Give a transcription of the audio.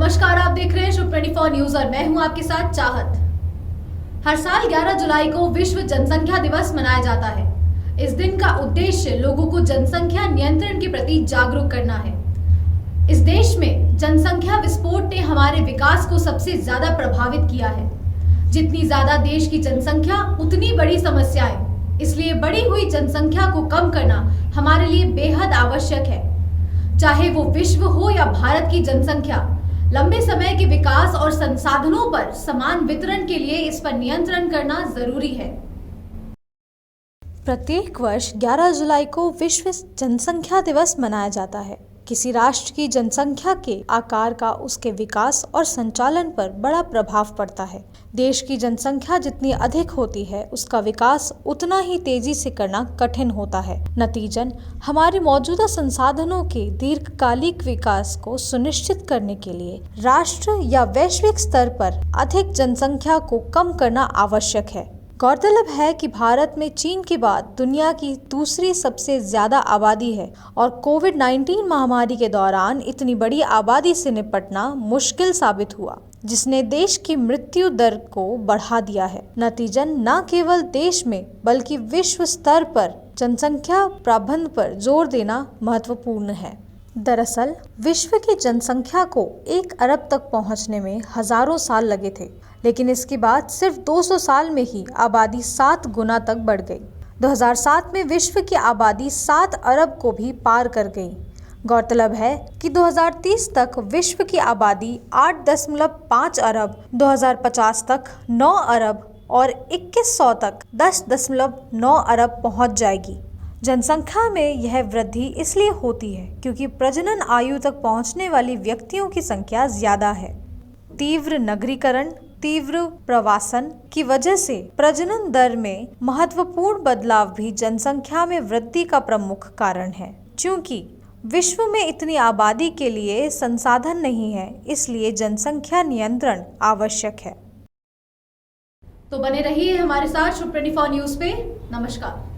नमस्कार, आप देख रहे हैं शुभ 24 न्यूज और मैं हूं आपके साथ चाहत। हर साल 11 जुलाई को विश्व जनसंख्या दिवस मनाया जाता है। इस दिन का उद्देश्य लोगों को जनसंख्या नियंत्रण के प्रति जागरूक करना है। इस देश में जनसंख्या विस्फोट ने हमारे विकास को सबसे ज्यादा प्रभावित किया है। जितनी ज्यादा देश की जनसंख्या उतनी बड़ी समस्याएं, इसलिए बढ़ी हुई जनसंख्या को कम करना हमारे लिए बेहद आवश्यक है। चाहे वो विश्व हो या भारत की जनसंख्या, लंबे समय के विकास और संसाधनों पर समान वितरण के लिए इस पर नियंत्रण करना जरूरी है। प्रत्येक वर्ष 11 जुलाई को विश्व जनसंख्या दिवस मनाया जाता है। किसी राष्ट्र की जनसंख्या के आकार का उसके विकास और संचालन पर बड़ा प्रभाव पड़ता है। देश की जनसंख्या जितनी अधिक होती है, उसका विकास उतना ही तेजी से करना कठिन होता है। नतीजन हमारे मौजूदा संसाधनों के दीर्घकालिक विकास को सुनिश्चित करने के लिए राष्ट्र या वैश्विक स्तर पर अधिक जनसंख्या को कम करना आवश्यक है। गौरतलब है कि भारत में चीन के बाद दुनिया की दूसरी सबसे ज्यादा आबादी है और कोविड-19 महामारी के दौरान इतनी बड़ी आबादी से निपटना मुश्किल साबित हुआ, जिसने देश की मृत्यु दर को बढ़ा दिया है। नतीजन न केवल देश में बल्कि विश्व स्तर पर जनसंख्या प्रबंधन पर जोर देना महत्वपूर्ण है। दरअसल विश्व की जनसंख्या को 1 अरब तक पहुंचने में हजारों साल लगे थे, लेकिन इसके बाद सिर्फ 200 साल में ही आबादी 7 गुना तक बढ़ गई। 2007 में विश्व की आबादी 7 अरब को भी पार कर गई। गौरतलब है कि 2030 तक विश्व की आबादी 8.5 अरब, 2050 तक 9 अरब और 2100 तक 10.9 अरब पहुंच जाएगी। जनसंख्या में यह वृद्धि इसलिए होती है क्योंकि प्रजनन आयु तक पहुंचने वाली व्यक्तियों की संख्या ज्यादा है। तीव्र नगरीकरण, तीव्र प्रवासन की वजह से प्रजनन दर में महत्वपूर्ण बदलाव भी जनसंख्या में वृद्धि का प्रमुख कारण है। क्योंकि विश्व में इतनी आबादी के लिए संसाधन नहीं है, इसलिए जनसंख्या नियंत्रण आवश्यक है। तो बने रहिए हमारे साथ शुभ 24 न्यूज पे। नमस्कार।